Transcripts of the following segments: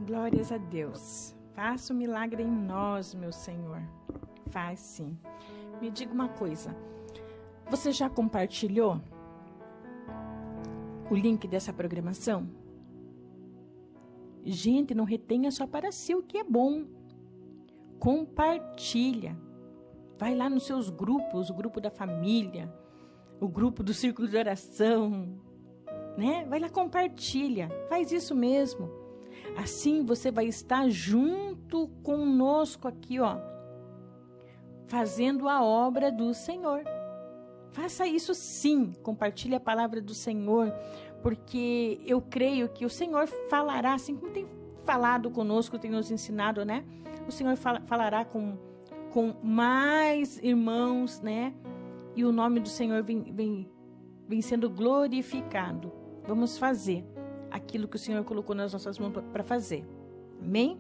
Glórias a Deus. Faça um milagre em nós, meu Senhor. Faz sim. Me diga uma coisa. Você já compartilhou o link dessa programação? Gente, não retenha só para si o que é bom. Compartilha. Vai lá nos seus grupos, o grupo da família, o grupo do círculo de oração, né? Vai lá, compartilha. Faz isso mesmo. Assim você vai estar junto conosco aqui, ó, fazendo a obra do Senhor. Faça isso sim. Compartilhe a palavra do Senhor, porque eu creio que o Senhor falará, assim como tem falado conosco, tem nos ensinado, né? O Senhor falará com mais irmãos, né? E o nome do Senhor vem sendo glorificado. Vamos fazer aquilo que o Senhor colocou nas nossas mãos para fazer. Amém?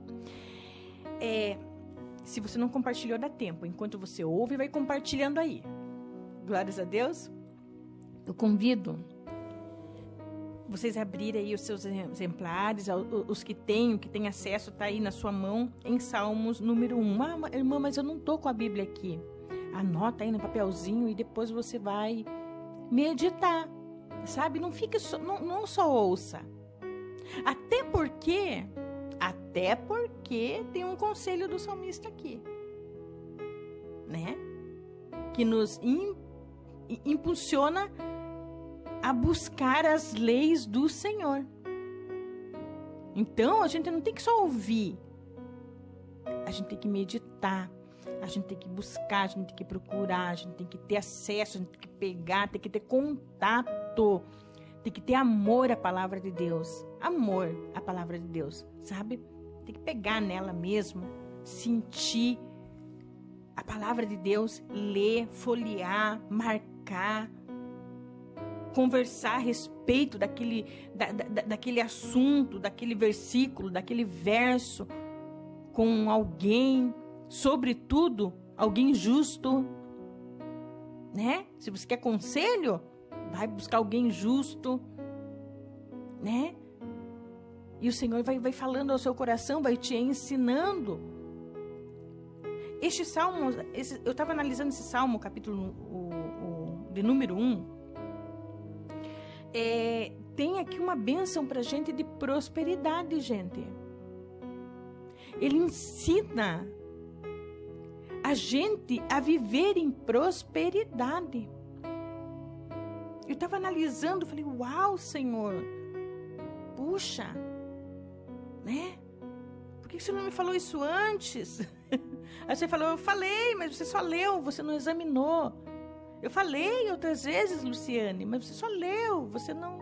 Se você não compartilhou, dá tempo. Enquanto você ouve, vai compartilhando aí. Glórias a Deus. Eu convido vocês a abrirem aí os seus exemplares, os que têm acesso, tá aí na sua mão, em Salmos número 1. Irmã, mas eu não tô com a Bíblia aqui. Anota aí no papelzinho e depois você vai meditar, sabe? Não fique não só ouça. Até porque tem um conselho do salmista aqui, né? Que nos impulsiona a buscar as leis do Senhor. Então, a gente não tem que só ouvir. A gente tem que meditar. A gente tem que buscar, a gente tem que procurar, a gente tem que ter acesso, a gente tem que pegar, tem que ter contato. Tem que ter amor à palavra de Deus. Amor à palavra de Deus, sabe? Tem que pegar nela mesmo, sentir a palavra de Deus, ler, folhear, marcar, conversar a respeito daquele assunto, daquele versículo, daquele verso com alguém, sobretudo alguém justo, né? Se você quer conselho, vai buscar alguém justo, né? E o Senhor vai falando ao seu coração, vai te ensinando. Este salmo, eu estava analisando esse salmo, capítulo de número 1. Tem aqui uma bênção para a gente de prosperidade, gente. Ele ensina a gente a viver em prosperidade. Eu estava analisando, falei, uau, Senhor, puxa, né? Por que você não me falou isso antes? Aí você falou, eu falei, mas você só leu, você não examinou. Eu falei outras vezes, Luciane, mas você só leu, você não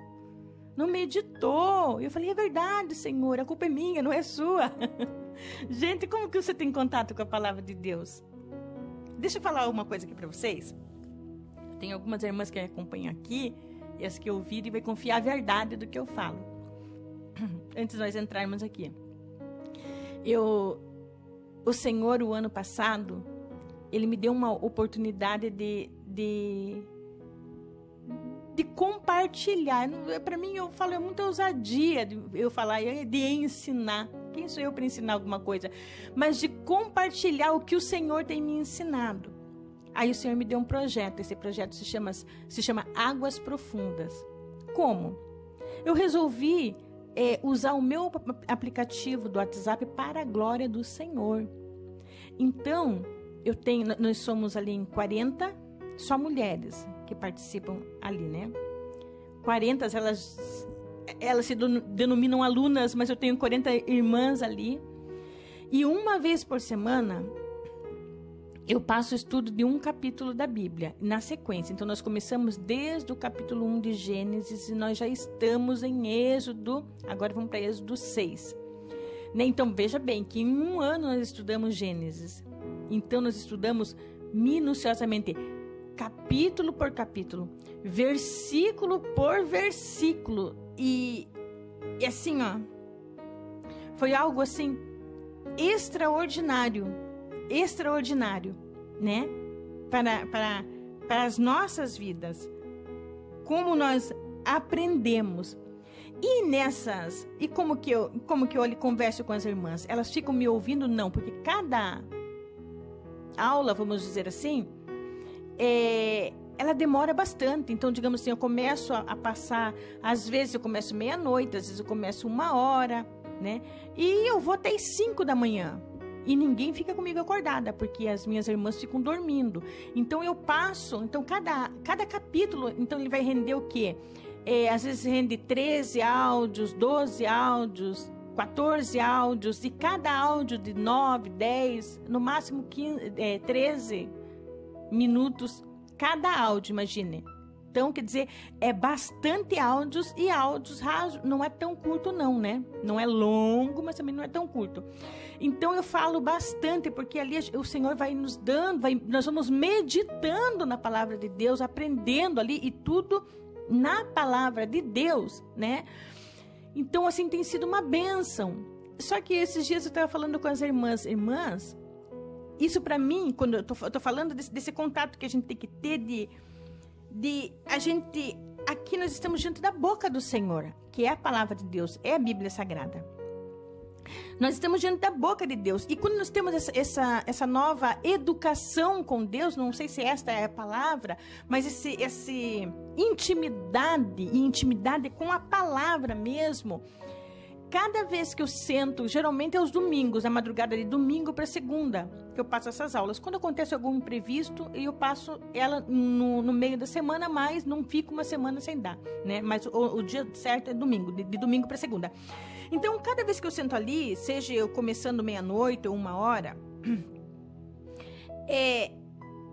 meditou. Eu falei, é verdade, Senhor, a culpa é minha, não é sua. Gente, como que você tem contato com a palavra de Deus? Deixa eu falar uma coisa aqui para vocês. Tem algumas irmãs que acompanham aqui, e as que ouvirem vai confiar a verdade do que eu falo. Antes de nós entrarmos aqui. O Senhor, o ano passado, Ele me deu uma oportunidade de compartilhar. Para mim, eu falo, é muita ousadia de eu falar, de ensinar. Quem sou eu para ensinar alguma coisa? Mas de compartilhar o que o Senhor tem me ensinado. Aí o Senhor me deu um projeto. Esse projeto se chama Águas Profundas. Como? Eu resolvi usar o meu aplicativo do WhatsApp para a glória do Senhor. Então, nós somos ali em 40, só mulheres que participam ali, né? 40, elas se denominam alunas, mas eu tenho 40 irmãs ali. E uma vez por semana, eu passo o estudo de um capítulo da Bíblia, na sequência. Então, nós começamos desde o capítulo 1 de Gênesis e nós já estamos em Êxodo, agora vamos para Êxodo 6. Né? Então, veja bem que em um ano nós estudamos Gênesis. Então, nós estudamos minuciosamente, capítulo por capítulo, versículo por versículo. E assim, ó, foi algo assim extraordinário, né? Para as nossas vidas, como nós aprendemos. E como que eu lhe converso com as irmãs? Elas ficam me ouvindo? Não, porque cada aula, vamos dizer assim, ela demora bastante. Então, digamos assim, eu começo a passar, às vezes eu começo meia-noite, às vezes eu começo 1h, né? E eu vou até as 5 da manhã. E ninguém fica comigo acordada, porque as minhas irmãs ficam dormindo. Então, eu passo, então cada capítulo, então ele vai render o quê? Às vezes rende 13 áudios, 12 áudios, 14 áudios, e cada áudio de 9, 10, no máximo 13 minutos, cada áudio, imagine. Então, quer dizer, é bastante áudios, e áudios rasos, não é tão curto não, né? Não é longo, mas também não é tão curto. Então, eu falo bastante, porque ali o Senhor vai nos dando, nós vamos meditando na palavra de Deus, aprendendo ali, e tudo na palavra de Deus, né? Então, assim, tem sido uma bênção. Só que esses dias eu estava falando com as irmãs, isso para mim, quando eu tô falando desse contato que a gente tem que ter a gente, aqui nós estamos diante da boca do Senhor, que é a palavra de Deus, é a Bíblia Sagrada. Nós estamos diante da boca de Deus. E quando nós temos essa nova educação com Deus, não sei se esta é a palavra, mas esse intimidade com a palavra mesmo. Cada vez que eu sento, geralmente é aos domingos, na madrugada de domingo para segunda, que eu passo essas aulas. Quando acontece algum imprevisto, eu passo ela no meio da semana, mas não fico uma semana sem dar, né? Mas o dia certo é domingo, de domingo para segunda. Então, cada vez que eu sento ali, seja eu começando meia-noite ou 1h,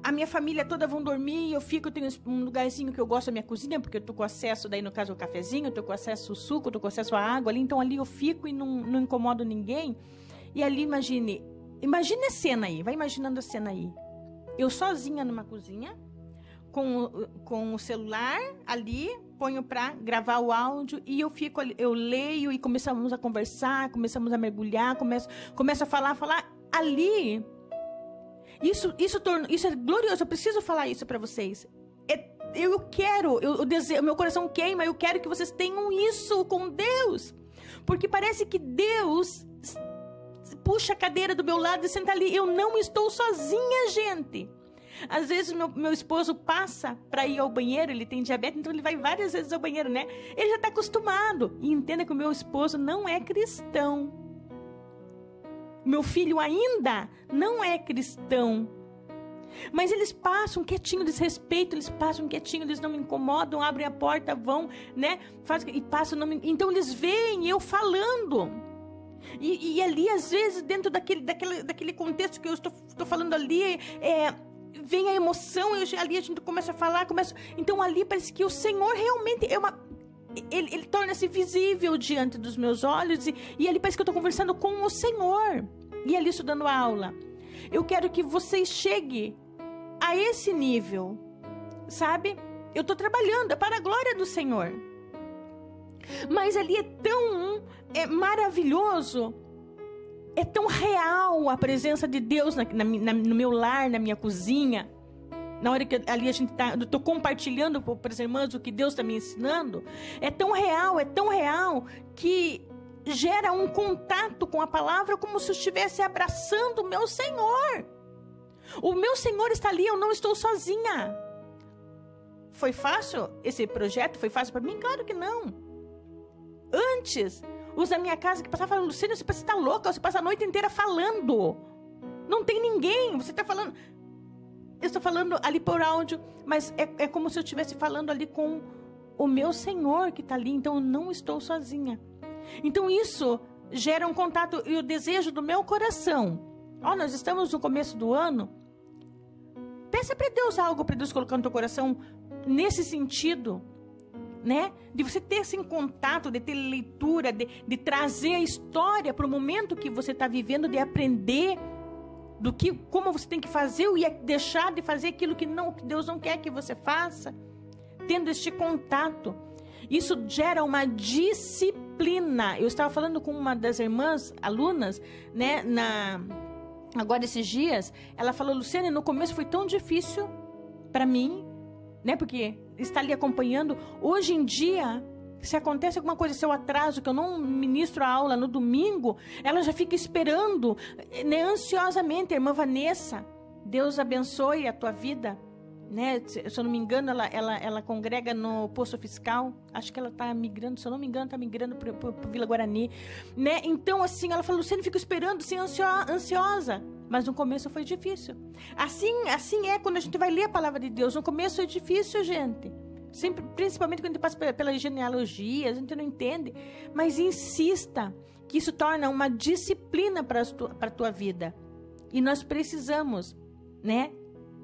a minha família toda vão dormir, eu tenho um lugarzinho que eu gosto da minha cozinha, porque eu tô com acesso, daí no caso, ao cafezinho, eu tô com acesso ao suco, eu tô com acesso à água ali, então ali eu fico e não incomodo ninguém. E ali, imagine a cena aí, vai imaginando a cena aí. Eu sozinha numa cozinha, com o celular ali, ponho para gravar o áudio, e eu leio e começamos a conversar, começamos a mergulhar, começo a falar ali. Isso é glorioso, eu preciso falar isso para vocês. Eu desejo, meu coração queima, eu quero que vocês tenham isso com Deus. Porque parece que Deus puxa a cadeira do meu lado e senta ali. Eu não estou sozinha, gente. Às vezes meu esposo passa para ir ao banheiro, ele tem diabetes, então ele vai várias vezes ao banheiro, né? Ele já está acostumado. E entenda que o meu esposo não é cristão. Meu filho ainda não é cristão. Mas eles passam quietinho, eles respeitam, eles passam quietinho, eles não me incomodam, abrem a porta, vão, né? E passam, então eles veem eu falando. E ali, às vezes, dentro daquele contexto que eu estou falando ali, vem a emoção, ali a gente começa a falar, então ali parece que o Senhor realmente Ele torna-se visível diante dos meus olhos, e ali parece que eu estou conversando com o Senhor, e ali estou dando aula. Eu quero que vocês cheguem a esse nível, sabe? Eu estou trabalhando, é para a glória do Senhor. Mas ali é tão maravilhoso, é tão real a presença de Deus no meu lar, na minha cozinha. Na hora que ali eu estou compartilhando para as irmãs o que Deus está me ensinando, é tão real que gera um contato com a palavra como se eu estivesse abraçando o meu Senhor. O meu Senhor está ali, eu não estou sozinha. Foi fácil esse projeto? Foi fácil para mim? Claro que não. Antes, os da minha casa que passavam falando, Luciana, você está louca, você passa a noite inteira falando. Não tem ninguém, você está falando... Eu estou falando ali por áudio, mas é como se eu estivesse falando ali com o meu Senhor que está ali, então eu não estou sozinha. Então isso gera um contato e o desejo do meu coração. Nós estamos no começo do ano. Peça para Deus algo, para Deus colocar no teu coração nesse sentido, né? De você ter esse contato, de ter leitura, de trazer a história para o momento que você está vivendo, de aprender como você tem que fazer e deixar de fazer aquilo que Deus não quer que você faça, tendo este contato. Isso gera uma disciplina. Eu estava falando com uma das irmãs, alunas, né, agora esses dias, ela falou, Luciane, no começo foi tão difícil para mim, né, porque está ali acompanhando. Hoje em dia, Se acontece alguma coisa, se eu atraso, que eu não ministro a aula no domingo, ela já fica esperando, né, ansiosamente. A irmã Vanessa, Deus abençoe a tua vida, né? Se eu não me engano, ela congrega no posto fiscal. Acho que ela está migrando, se eu não me engano, está migrando para Vila Guarani, né? Então, assim, ela falou, Luciane, fico esperando, assim, ansiosa. Mas no começo foi difícil. Assim é quando a gente vai ler a palavra de Deus. No começo é difícil, gente. Sempre, principalmente quando a gente passa pela genealogia, a gente não entende. Mas insista, que isso torna uma disciplina para a tua vida. E nós precisamos, né,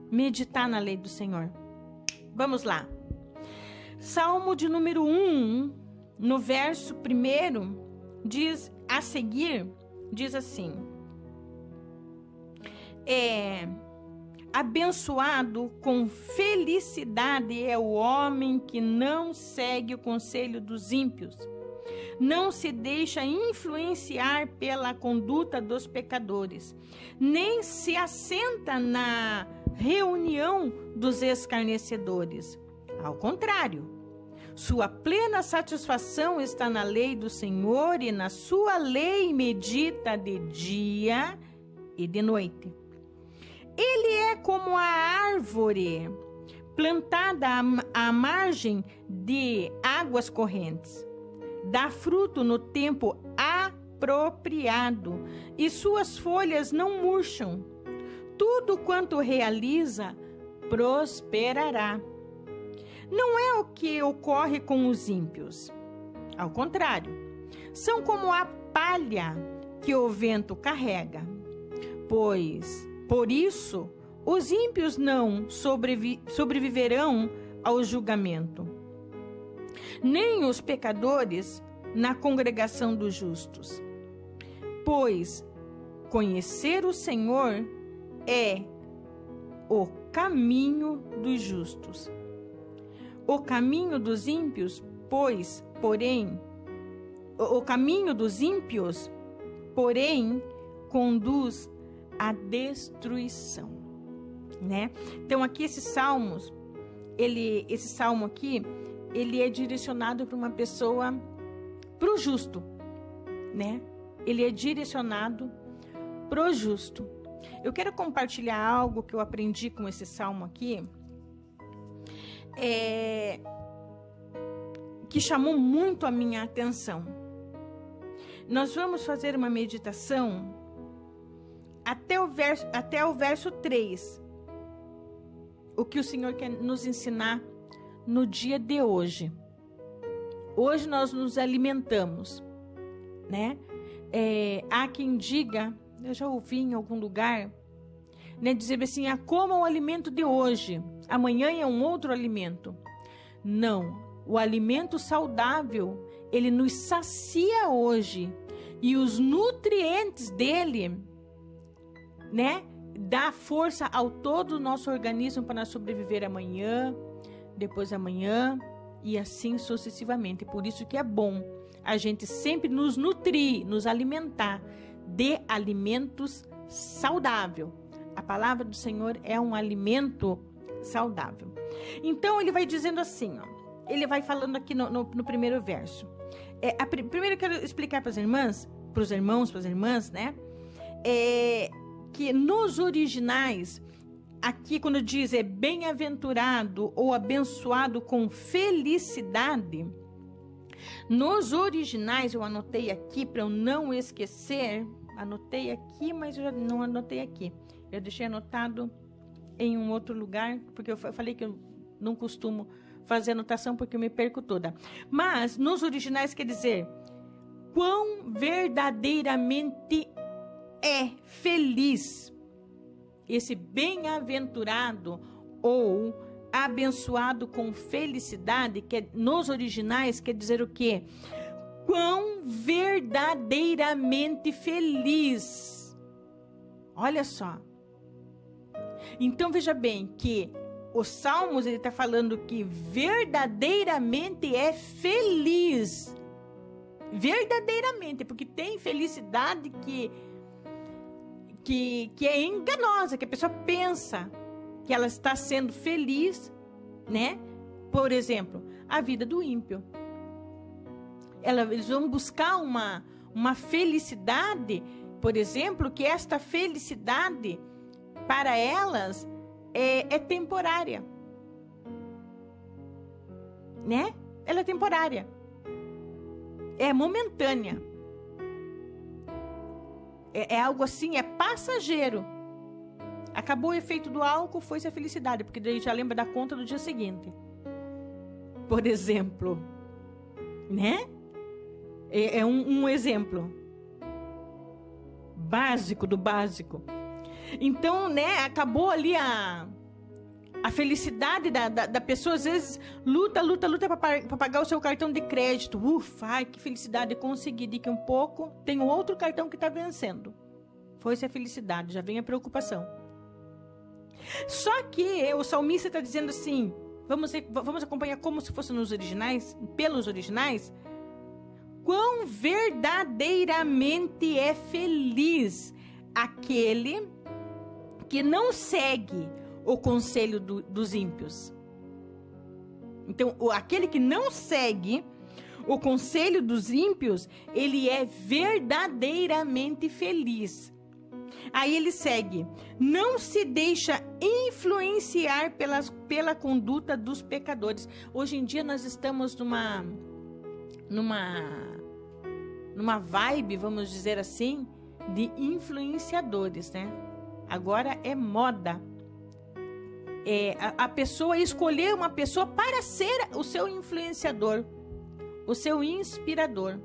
meditar na lei do Senhor. Vamos lá. Salmo de número 1, no verso 1, diz a seguir, diz assim: abençoado com felicidade é o homem que não segue o conselho dos ímpios, não se deixa influenciar pela conduta dos pecadores, nem se assenta na reunião dos escarnecedores. Ao contrário, sua plena satisfação está na lei do Senhor, e na sua lei medita de dia e de noite. Ele é como a árvore plantada à margem de águas correntes. Dá fruto no tempo apropriado, e suas folhas não murcham. Tudo quanto realiza, prosperará. Não é o que ocorre com os ímpios. Ao contrário, são como a palha que o vento carrega. Por isso, os ímpios não sobreviverão ao julgamento, nem os pecadores na congregação dos justos. Pois conhecer o Senhor é o caminho dos justos. O caminho dos ímpios, porém, conduz à destruição, né? Então aqui esse salmo aqui, ele é direcionado para uma pessoa, para o justo, né? Ele é direcionado para o justo. Eu quero compartilhar algo que eu aprendi com esse salmo aqui, que chamou muito a minha atenção. Nós vamos fazer uma meditação até o verso 3. O que o Senhor quer nos ensinar no dia de hoje. Hoje nós nos alimentamos, né? Há quem diga, eu já ouvi em algum lugar, né, dizer assim, coma o alimento de hoje, amanhã é um outro alimento. Não, o alimento saudável, ele nos sacia hoje, e os nutrientes dele, né, dá força ao todo o nosso organismo para sobreviver amanhã, depois amanhã, e assim sucessivamente. Por isso que é bom a gente sempre nos nutrir, nos alimentar de alimentos saudáveis. A palavra do Senhor é um alimento saudável. Então, ele vai dizendo assim, ele vai falando aqui no primeiro verso. Primeiro eu quero explicar para as irmãs, para os irmãos, para as irmãs, né? Que nos originais, aqui quando diz bem-aventurado ou abençoado com felicidade, nos originais, eu anotei aqui para eu não esquecer, anotei aqui, mas eu já não anotei aqui. Eu deixei anotado em um outro lugar, porque eu falei que eu não costumo fazer anotação porque eu me perco toda. Mas nos originais quer dizer, quão verdadeiramente é feliz. Esse bem-aventurado ou abençoado com felicidade, que nos originais quer dizer o quê? Quão verdadeiramente feliz. Olha só. Então veja bem que os Salmos, ele está falando que verdadeiramente é feliz. Verdadeiramente, porque tem felicidade que é enganosa, que a pessoa pensa que ela está sendo feliz, né? Por exemplo, a vida do ímpio. eles vão buscar uma felicidade, por exemplo, que esta felicidade para elas é temporária, né? Ela é temporária, é momentânea, é algo assim, é passageiro. Acabou o efeito do álcool, foi-se a felicidade, porque daí já lembra da conta do dia seguinte, por exemplo, né? É um exemplo básico do básico. Então, né, acabou ali a felicidade da pessoa. Às vezes luta para pagar o seu cartão de crédito. Ufa, ai, que felicidade, consegui. Daqui um pouco tem outro cartão que está vencendo. Foi-se a felicidade, já vem a preocupação. Só que o salmista está dizendo assim, vamos acompanhar como se fosse nos originais, pelos originais. Quão verdadeiramente é feliz aquele que não segue o conselho dos ímpios. Então, aquele que não segue o conselho dos ímpios, ele é verdadeiramente feliz. Aí ele segue: não se deixa influenciar pela conduta dos pecadores. Hoje em dia nós estamos numa vibe, vamos dizer assim, de influenciadores, né? Agora é moda. A pessoa escolher uma pessoa para ser o seu influenciador, o seu inspirador.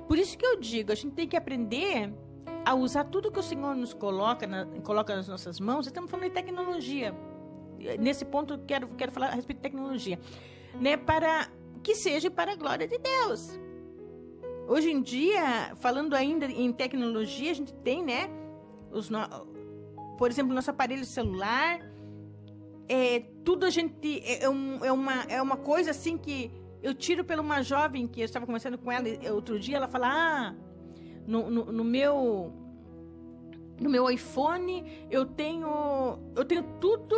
Por isso que eu digo, a gente tem que aprender a usar tudo que o Senhor nos coloca nas nossas mãos. Estamos falando de tecnologia. Nesse ponto, quero falar a respeito de tecnologia, né? Para que seja para a glória de Deus. Hoje em dia, falando ainda em tecnologia, a gente tem, né? Por exemplo, nosso aparelho celular. Tudo a gente... É uma coisa assim que eu tiro pela uma jovem que eu estava conversando com ela outro dia. Ela fala, no meu iPhone eu tenho tudo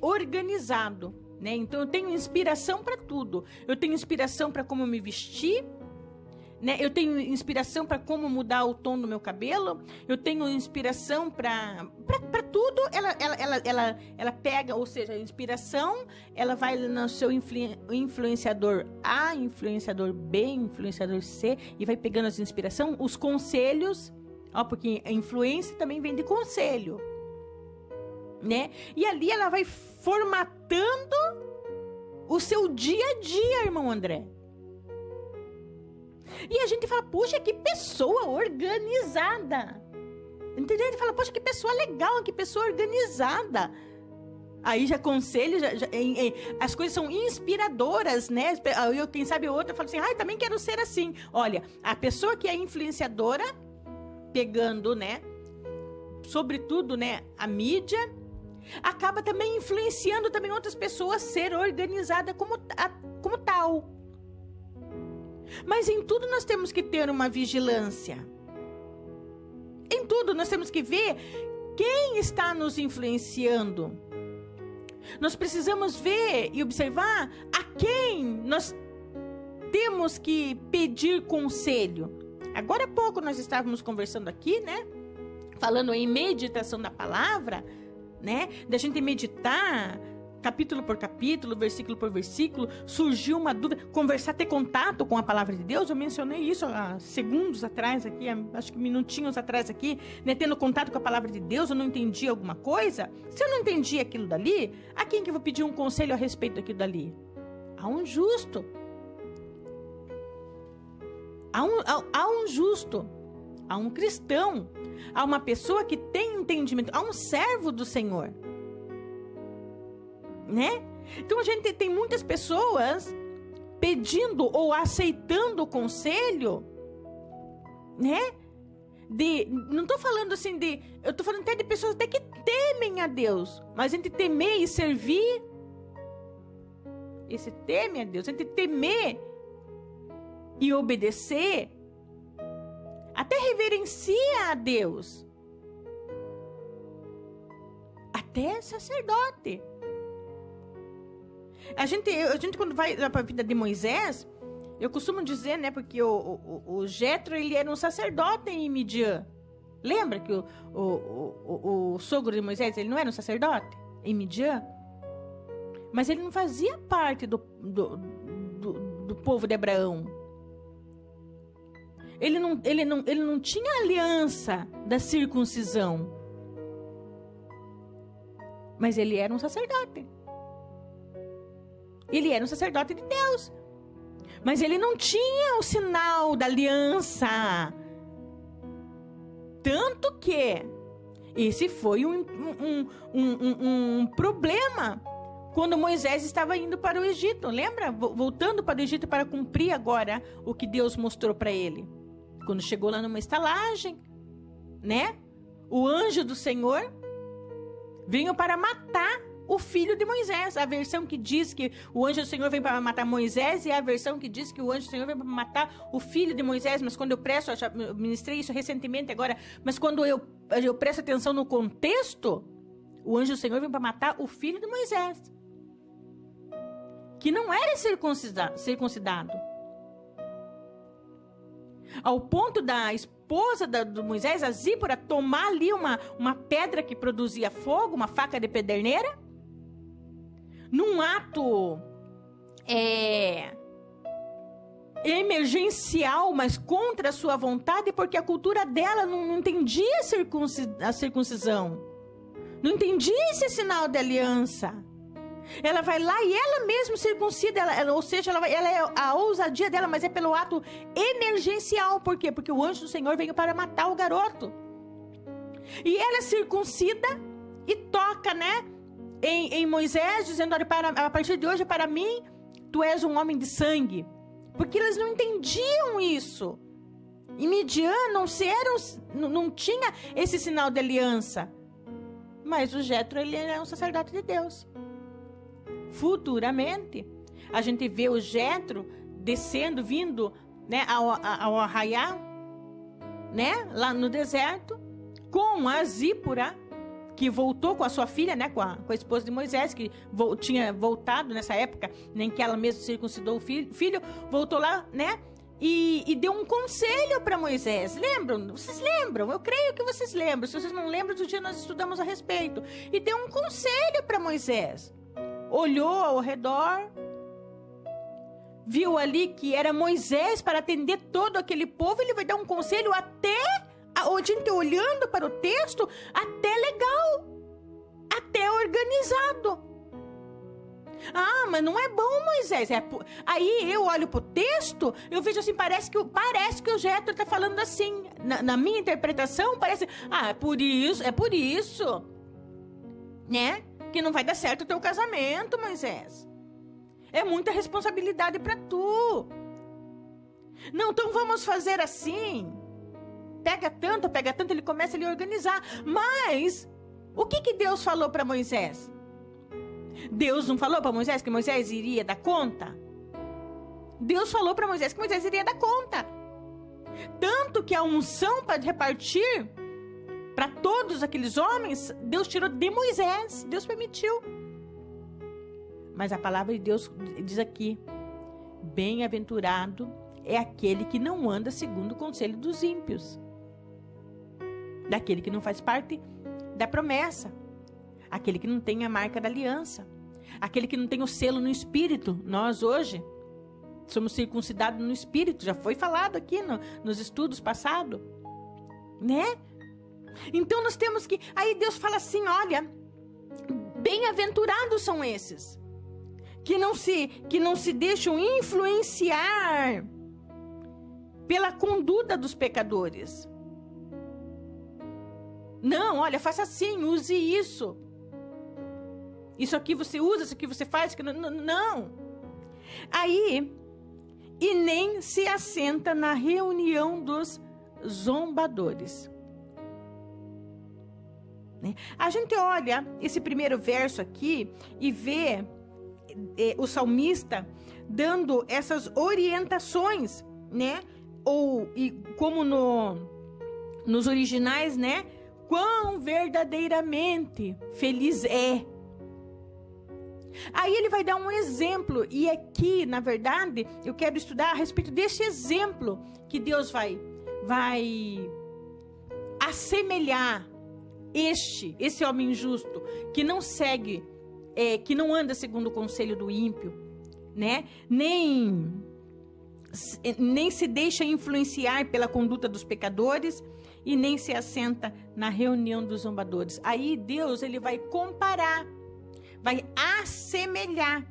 organizado, né? Então eu tenho inspiração para tudo. Eu tenho inspiração para como me vestir, né? Eu tenho inspiração para como mudar o tom do meu cabelo. Eu tenho inspiração para tudo. Ela pega, ou seja, a inspiração, ela vai no seu influenciador A, influenciador B, influenciador C, e vai pegando as inspirações, os conselhos, porque a influência também vem de conselho, né? E ali ela vai formatando o seu dia a dia, irmão André. E a gente fala, puxa, que pessoa organizada. Entendeu? A gente fala, poxa, que pessoa legal, que pessoa organizada. Aí já conselho, as coisas são inspiradoras, né? Quem sabe outra fala assim, também quero ser assim. Olha, a pessoa que é influenciadora, pegando, né, sobretudo, né, a mídia, acaba também influenciando também outras pessoas a ser organizada como tal. Mas em tudo nós temos que ter uma vigilância. Em tudo nós temos que ver quem está nos influenciando. Nós precisamos ver e observar a quem nós temos que pedir conselho. Agora há pouco nós estávamos conversando aqui, né? Falando em meditação da palavra, né? Da gente meditar capítulo por capítulo, versículo por versículo, surgiu uma dúvida, conversar, ter contato com a palavra de Deus. Eu mencionei isso há segundos atrás aqui, acho que minutinhos atrás aqui, né? Tendo contato com a palavra de Deus, eu não entendi alguma coisa. Se eu não entendi aquilo dali, a quem que eu vou pedir um conselho a respeito daquilo dali? A um justo. A um justo, a um cristão, a uma pessoa que tem entendimento, a um servo do Senhor, né? Então a gente tem muitas pessoas pedindo ou aceitando o conselho, né? Não estou falando assim eu estou falando até de pessoas até que temem a Deus, mas entre temer e servir, esse teme a Deus, entre temer e obedecer, até reverencia a Deus, até sacerdote. A gente quando vai para a vida de Moisés, Eu costumo dizer, né, porque o Jetro, ele era um sacerdote em Midian. Lembra que o sogro de Moisés, ele não era um sacerdote em Midian? Mas ele não fazia parte do povo de Abraão. Ele não tinha aliança da circuncisão. Mas ele era um sacerdote. Ele era um sacerdote de Deus. Mas ele não tinha o sinal da aliança. Tanto que esse foi um problema quando Moisés estava indo para o Egito. Lembra? Voltando para o Egito para cumprir agora o que Deus mostrou para ele. Quando chegou lá numa estalagem, né? O anjo do Senhor veio para matar o filho de Moisés. A versão que diz que o anjo do Senhor vem para matar Moisés e a versão que diz que o anjo do Senhor vem para matar o filho de Moisés. Mas quando eu presto, eu já ministrei isso recentemente agora, mas quando eu presto atenção no contexto, o anjo do Senhor vem para matar o filho de Moisés, que não era circuncidado. Ao ponto da esposa do Moisés, a Zípora, tomar ali uma pedra que produzia fogo, uma faca de pederneira, num ato emergencial, mas contra a sua vontade, porque a cultura dela não entendia a circuncisão, não entendia esse sinal de aliança. Ela vai lá e ela mesma circuncida, ou seja, ela é a ousadia dela, mas é pelo ato emergencial. Por quê? Porque o anjo do Senhor veio para matar o garoto. E ela circuncida e toca, né, em Moisés, dizendo: olha, a partir de hoje, para mim, tu és um homem de sangue. Porque eles não entendiam isso. Em Midian não tinha esse sinal de aliança. Mas o Jetro, ele é um sacerdote de Deus. Futuramente, a gente vê o Jetro descendo, vindo, né, ao arraial, né, lá no deserto, com a Zípora, que voltou com a sua filha, né, com a esposa de Moisés, que tinha voltado nessa época, em que ela mesma circuncidou o filho, voltou lá, né, e deu um conselho para Moisés. Lembram? Vocês lembram? Eu creio que vocês lembram. Se vocês não lembram, outro dia nós estudamos a respeito. E deu um conselho para Moisés. Olhou ao redor, viu ali que era Moisés para atender todo aquele povo. Ele vai dar um conselho até, a gente olhando para o texto, até legal, até organizado. Ah, mas não é bom, Moisés. Aí eu olho para o texto, eu vejo assim, parece que o Jetro está falando assim. Na minha interpretação, parece, é por isso, né? Que não vai dar certo o teu casamento, Moisés. É muita responsabilidade para tu. Não, então vamos fazer assim. Pega tanto, ele começa a organizar. Mas, o que Deus falou para Moisés? Deus não falou para Moisés que Moisés iria dar conta? Deus falou para Moisés que Moisés iria dar conta. Tanto que a unção para repartir para todos aqueles homens, Deus tirou de Moisés. Deus permitiu. Mas a palavra de Deus diz aqui: bem-aventurado é aquele que não anda segundo o conselho dos ímpios, daquele que não faz parte da promessa, aquele que não tem a marca da aliança, aquele que não tem o selo no espírito. Nós hoje somos circuncidados no espírito, já foi falado aqui nos estudos passados, né? Então nós temos que... Aí Deus fala assim, olha, bem-aventurados são esses, que não se deixam influenciar pela conduta dos pecadores. Não, olha, faça assim, use isso. Isso aqui você usa, isso aqui você faz, não. Aí, e nem se assenta na reunião dos zombadores. A gente olha esse primeiro verso aqui e vê o salmista dando essas orientações, né? E como nos originais, né? Quão verdadeiramente feliz é. Aí ele vai dar um exemplo, e aqui, na verdade, eu quero estudar a respeito desse exemplo que Deus vai assemelhar esse homem justo, que não segue, que não anda segundo o conselho do ímpio, né? Nem se deixa influenciar pela conduta dos pecadores e nem se assenta na reunião dos zombadores. Aí Deus, ele vai comparar, vai assemelhar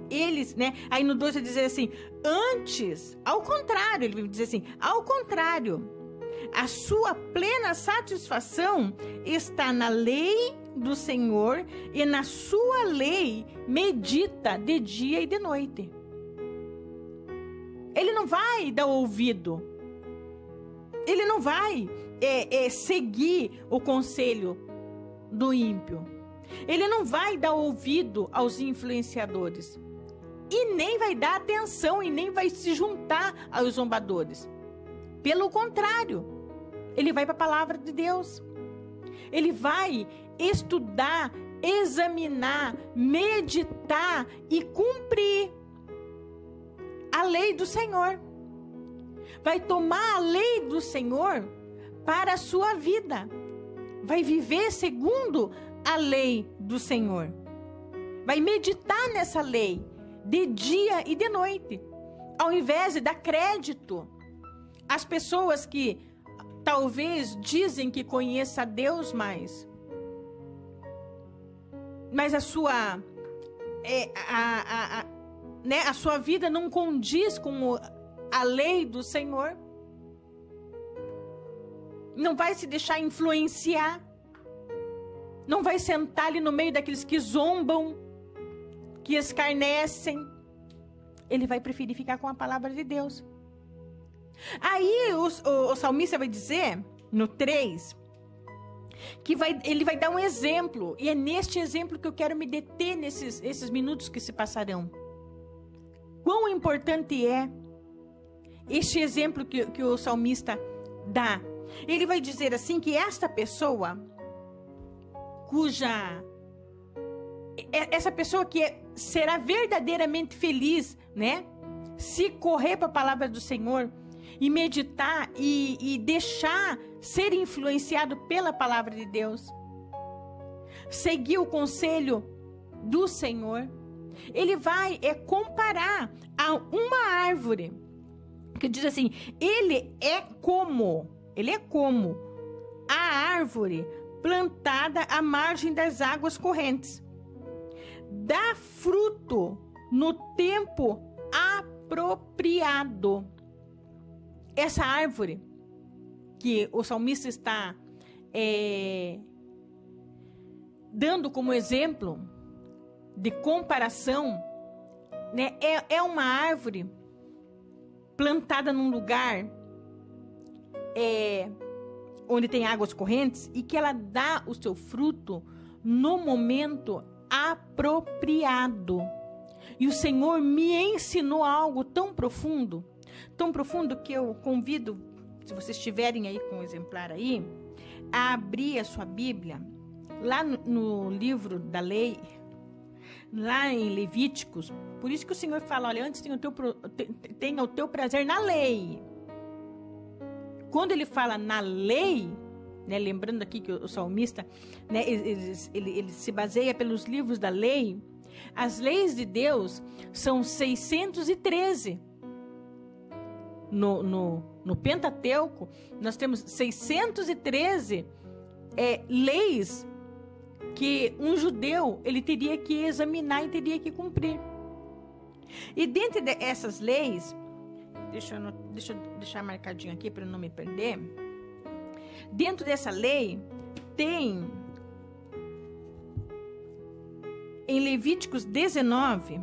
eles, né? Aí no 2 ele diz assim, antes, ao contrário, ele vai dizer assim, ao contrário, a sua plena satisfação está na lei do Senhor e na sua lei medita de dia e de noite. Ele não vai dar ouvido, ele não vai seguir o conselho do ímpio. Ele não vai dar ouvido aos influenciadores. E nem vai dar atenção, e nem vai se juntar aos zombadores. Pelo contrário, ele vai para a palavra de Deus. Ele vai estudar, examinar, meditar e cumprir a lei do Senhor. Vai tomar a lei do Senhor para a sua vida. Vai viver segundo a lei do Senhor. Vai meditar nessa lei de dia e de noite, ao invés de dar crédito às pessoas que talvez dizem que conheça a Deus mais, mas a sua a sua vida não condiz com a lei do Senhor. Não vai se deixar influenciar. Não vai sentar ali no meio daqueles que zombam, que escarnecem. Ele vai preferir ficar com a palavra de Deus. Aí o salmista vai dizer, no 3, que ele vai dar um exemplo. E é neste exemplo que eu quero me deter nesses minutos que se passarão. Quão importante é este exemplo que o salmista dá. Ele vai dizer assim, que esta pessoa essa pessoa que será verdadeiramente feliz, né? Se correr para a palavra do Senhor e meditar e deixar ser influenciado pela palavra de Deus, seguir o conselho do Senhor, ele vai comparar a uma árvore, que diz assim, ele é como a árvore plantada à margem das águas correntes, dá fruto no tempo apropriado. Essa árvore que o salmista está dando como exemplo de comparação, né, é uma árvore plantada num lugar onde tem águas correntes, e que ela dá o seu fruto no momento apropriado. E o Senhor me ensinou algo tão profundo que eu convido, se vocês estiverem aí com um exemplar aí, a abrir a sua Bíblia, lá no livro da lei, lá em Levíticos. Por isso que o Senhor fala, olha, antes tenha o teu prazer na lei. Quando ele fala na lei, né, lembrando aqui que o salmista, né, ele se baseia pelos livros da lei. As leis de Deus são 613. No Pentateuco, nós temos 613 leis que um judeu ele teria que examinar e teria que cumprir. E dentre essas leis, deixa eu deixar marcadinho aqui para não me perder. Dentro dessa lei tem em Levíticos 19,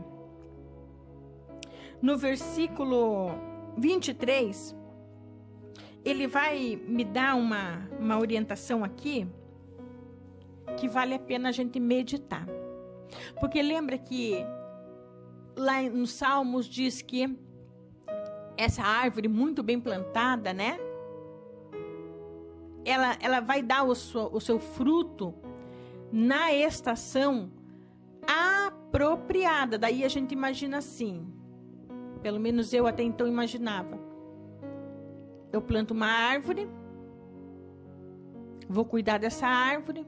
no versículo 23, ele vai me dar uma orientação aqui que vale a pena a gente meditar. Porque lembra que lá nos Salmos diz que essa árvore muito bem plantada, né? Ela vai dar o seu fruto na estação apropriada. apropriada. Daí a gente imagina assim, pelo menos eu até então imaginava. Eu planto uma árvore, vou cuidar dessa árvore.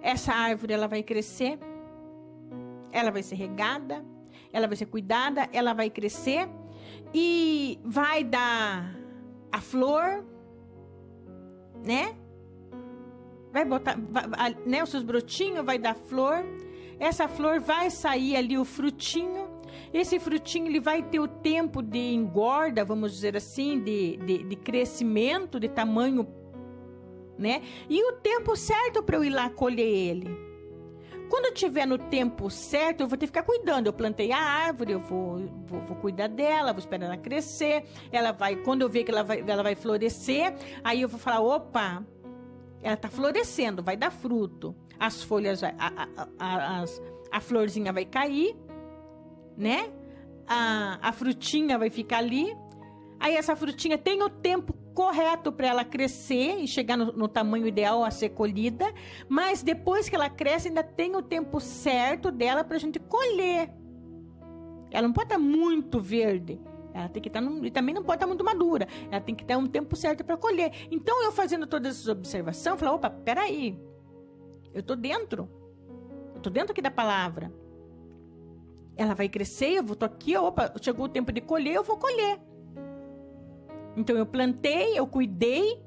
Essa árvore, ela vai crescer, ela vai ser regada, ela vai ser cuidada, ela vai crescer e vai dar a flor, né? Vai botar, né, os seus brotinhos, vai dar flor. Essa flor vai sair ali o frutinho. Esse frutinho, ele vai ter o tempo de engorda, vamos dizer assim, de crescimento, de tamanho, né? E o tempo certo para eu ir lá colher ele. Quando eu tiver no tempo certo, eu vou ter que ficar cuidando. Eu plantei a árvore, eu vou cuidar dela, vou esperar ela crescer. Ela vai, quando eu ver que ela vai florescer, aí eu vou falar, opa, ela está florescendo, vai dar fruto. As folhas, a florzinha vai cair, né? A frutinha vai ficar ali. Aí essa frutinha tem o tempo correto para ela crescer e chegar no tamanho ideal a ser colhida, mas depois que ela cresce ainda tem o tempo certo dela para a gente colher. Ela não pode estar muito verde, ela tem que estar e também não pode estar muito madura. Ela tem que ter um tempo certo para colher. Então eu fazendo todas essas observações, eu falo, opa, peraí, eu tô dentro aqui da palavra. Ela vai crescer, eu tô aqui, opa, chegou o tempo de colher, eu vou colher. Então eu plantei, eu cuidei,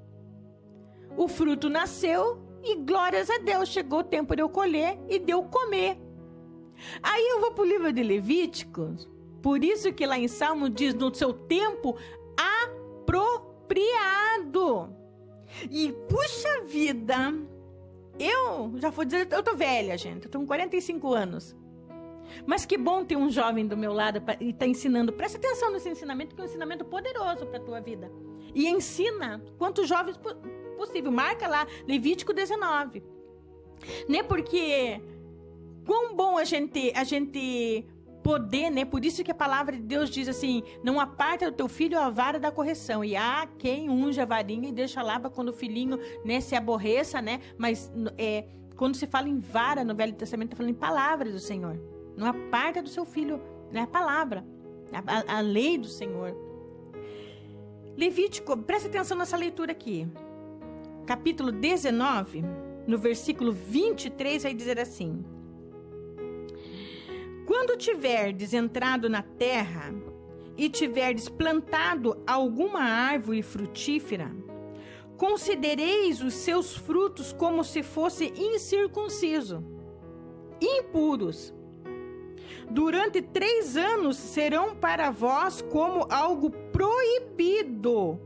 o fruto nasceu e glórias a Deus, chegou o tempo de eu colher e de eu comer. Aí eu vou para o livro de Levíticos, por isso que lá em Salmo diz, no seu tempo apropriado. E puxa vida, eu já vou dizer, eu tô velha, gente, eu tô com 45 anos. Mas que bom ter um jovem do meu lado e está ensinando. Presta atenção nesse ensinamento, que é um ensinamento poderoso para a tua vida. E ensina quantos jovens possível. Marca lá, Levítico 19. Né? Porque quão bom a gente poder, né? Por isso que a palavra de Deus diz assim, não aparta do teu filho a vara da correção. E há quem unja a varinha e deixa lá para quando o filhinho, né, se aborreça, né? Mas quando se fala em vara no Velho Testamento, está falando em palavra do Senhor. Não aparta do seu filho, né, a palavra, a lei do Senhor. Levítico, presta atenção nessa leitura aqui. Capítulo 19, no versículo 23, vai dizer assim: quando tiverdes entrado na terra e tiverdes plantado alguma árvore frutífera, considereis os seus frutos como se fosse incircunciso, impuros. Durante 3 anos serão para vós como algo proibido,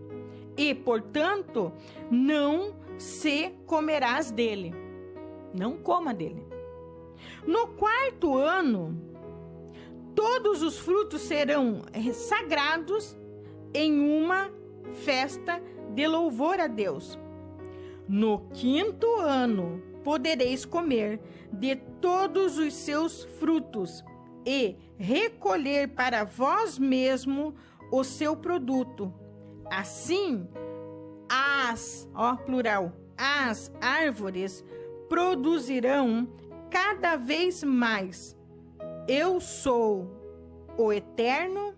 e, portanto, não se comerás dele. Não coma dele. No 4º ano, todos os frutos serão sagrados em uma festa de louvor a Deus. No 5º ano, podereis comer de todos os seus frutos e recolher para vós mesmo o seu produto. Assim, as árvores produzirão cada vez mais. Eu sou o Eterno,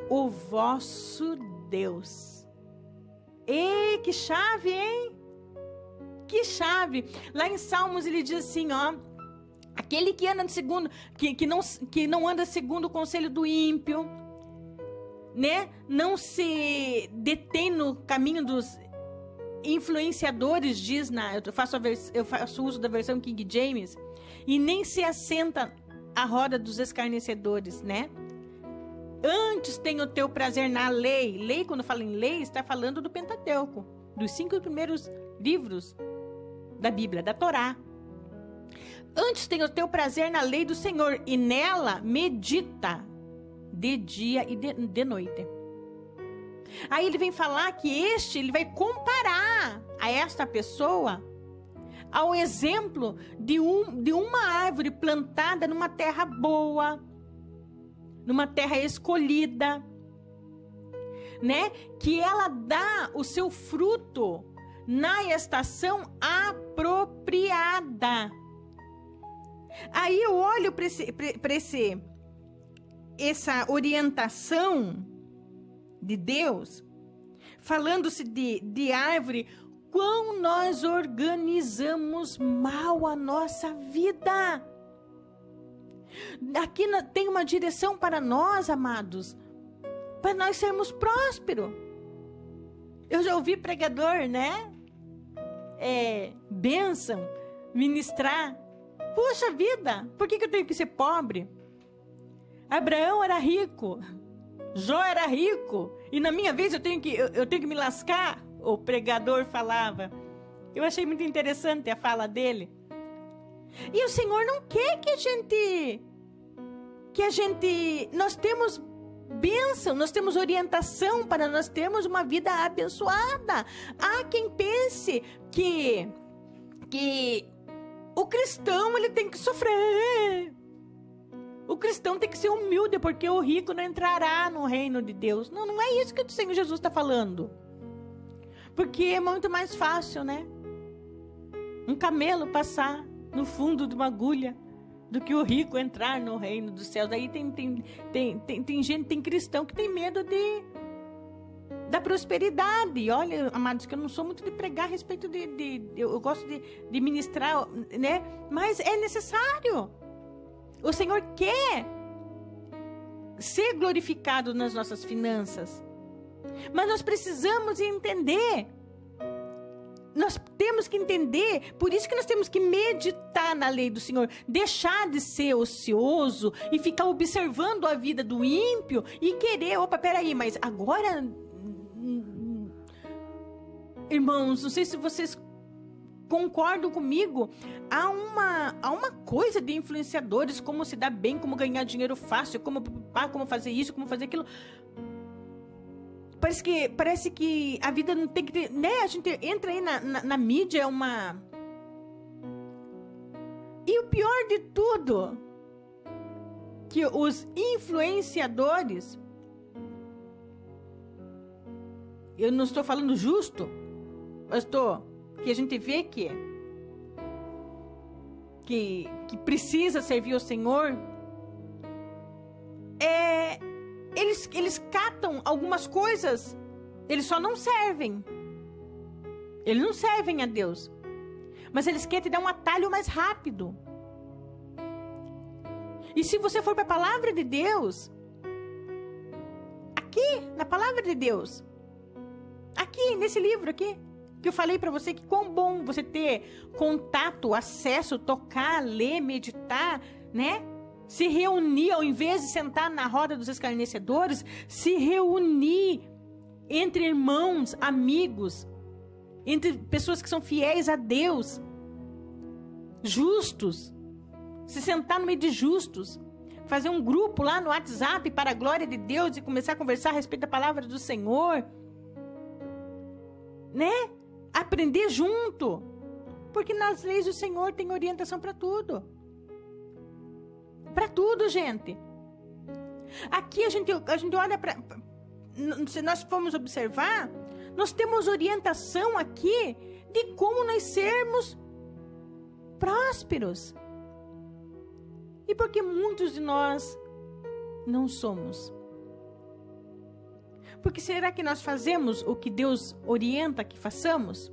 o vosso Deus. Ei, que chave, hein? Que chave! Lá em Salmos ele diz assim, ó, aquele que anda segundo, que não anda segundo o conselho do ímpio, né? Não se detém no caminho dos influenciadores, diz eu faço uso da versão King James, e nem se assenta à roda dos escarnecedores, né? Antes tem o teu prazer na lei. Lei, quando fala em lei, está falando do Pentateuco, dos 5 primeiros livros da Bíblia, da Torá. Antes tem o teu prazer na lei do Senhor, e nela medita de dia e de noite. Aí ele vem falar que ele vai comparar a esta pessoa ao exemplo de uma árvore plantada numa terra boa, numa terra escolhida, né? Que ela dá o seu fruto na estação apropriada. Aí eu olho para essa orientação de Deus, falando-se de árvore, quão nós organizamos mal a nossa vida. Aqui tem uma direção para nós, amados, para nós sermos prósperos. Eu já ouvi pregador, né? Bênção, ministrar. Puxa vida, por que eu tenho que ser pobre? Abraão era rico, Jó era rico, e na minha vez eu tenho que me lascar? O pregador falava. Eu achei muito interessante a fala dele. E o Senhor não quer nós temos bênção, nós temos orientação para nós termos uma vida abençoada. Há quem pense que o cristão ele tem que sofrer. O cristão tem que ser humilde, porque o rico não entrará no reino de Deus. Não, não é isso que o Senhor Jesus está falando. Porque é muito mais fácil, né? Um camelo passar no fundo de uma agulha do que o rico entrar no reino dos céus. Aí tem gente, tem cristão que tem medo da prosperidade. Olha, amados, que eu não sou muito de pregar a respeito eu gosto de ministrar, né? Mas é necessário. O Senhor quer ser glorificado nas nossas finanças. Mas nós precisamos entender. Nós temos que entender. Por isso que nós temos que meditar na lei do Senhor. Deixar de ser ocioso e ficar observando a vida do ímpio e querer, peraí, mas agora... Irmãos, não sei se vocês concordam comigo, há uma coisa de influenciadores, como se dar bem, como ganhar dinheiro fácil, como fazer isso, como fazer aquilo. Parece que a vida não tem que ter, né? A gente entra aí na mídia, E o pior de tudo, que os influenciadores, eu não estou falando justo, mas que a gente vê que precisa servir ao Senhor, eles catam algumas coisas, eles só não servem. Eles não servem a Deus, mas eles querem te dar um atalho mais rápido. E se você for para a palavra de Deus, aqui, na palavra de Deus, aqui, nesse livro aqui, que eu falei para você, que quão bom você ter contato, acesso, tocar, ler, meditar, né? Se reunir, ao invés de sentar na roda dos escarnecedores, se reunir entre irmãos, amigos, entre pessoas que são fiéis a Deus, justos, se sentar no meio de justos, fazer um grupo lá no WhatsApp para a glória de Deus e começar a conversar a respeito da palavra do Senhor, né? Aprender junto, porque nas leis do Senhor tem orientação para tudo. Para tudo, gente. Aqui a gente olha para... Se nós formos observar, nós temos orientação aqui de como nós sermos prósperos. E por que muitos de nós não somos? Porque será que nós fazemos o que Deus orienta que façamos?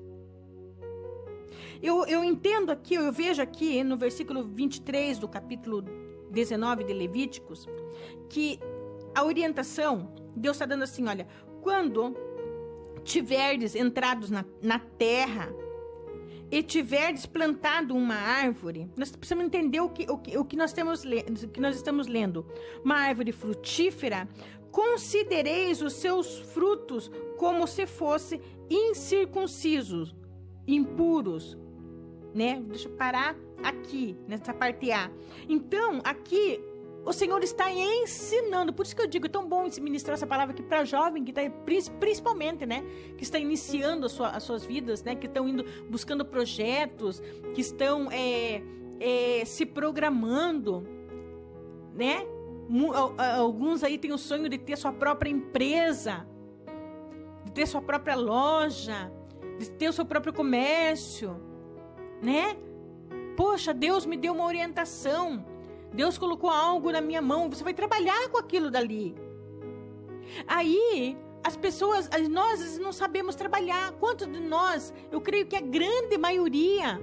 Eu entendo aqui, eu vejo aqui no versículo 23 do capítulo 19 de Levíticos, que a orientação, Deus está dando assim, olha, quando tiverdes entrados na terra e tiverdes plantado uma árvore, nós precisamos entender o que nós estamos lendo. Uma árvore frutífera, considereis os seus frutos como se fossem incircuncisos, impuros, né? Deixa eu parar aqui, nessa parte A. Então, aqui, o Senhor está ensinando, por isso que eu digo, é tão bom ministrar essa palavra aqui para jovem, que está, principalmente, né? Que está iniciando as suas vidas, né? Que estão buscando projetos, que estão se programando, né? Alguns aí têm o sonho de ter sua própria empresa, de ter sua própria loja, de ter o seu próprio comércio, né? Poxa, Deus me deu uma orientação. Deus colocou algo na minha mão. Você vai trabalhar com aquilo dali. Aí, nós não sabemos trabalhar. Quantos de nós, eu creio que a grande maioria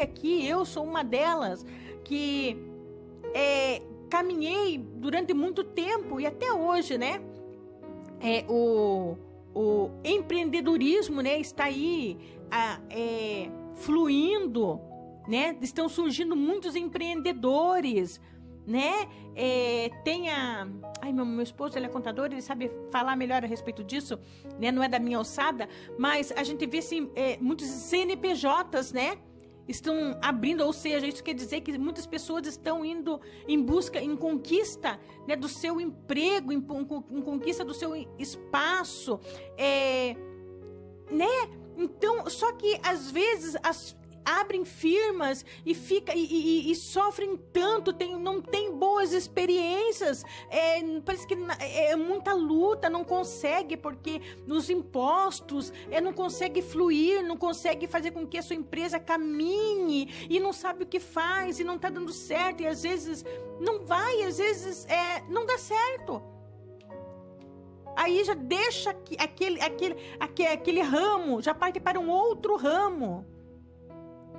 aqui, eu sou uma delas, que caminhei durante muito tempo e até hoje, né? O empreendedorismo, né, está aí fluindo, né? Estão surgindo muitos empreendedores, né? Meu esposo, ele é contador, ele sabe falar melhor a respeito disso, né? Não é da minha alçada, mas a gente vê assim, muitos CNPJs, né? Estão abrindo, ou seja, isso quer dizer que muitas pessoas estão indo em busca, em conquista, né, do seu emprego, em conquista do seu espaço, né? Então, só que às vezes abrem firmas e sofrem tanto, não tem boas experiências, parece que é muita luta, não consegue, porque nos impostos, não consegue fluir, não consegue fazer com que a sua empresa caminhe, e não sabe o que faz, e não está dando certo, e às vezes não vai, às vezes não dá certo. Aí já deixa aquele ramo, já parte para um outro ramo,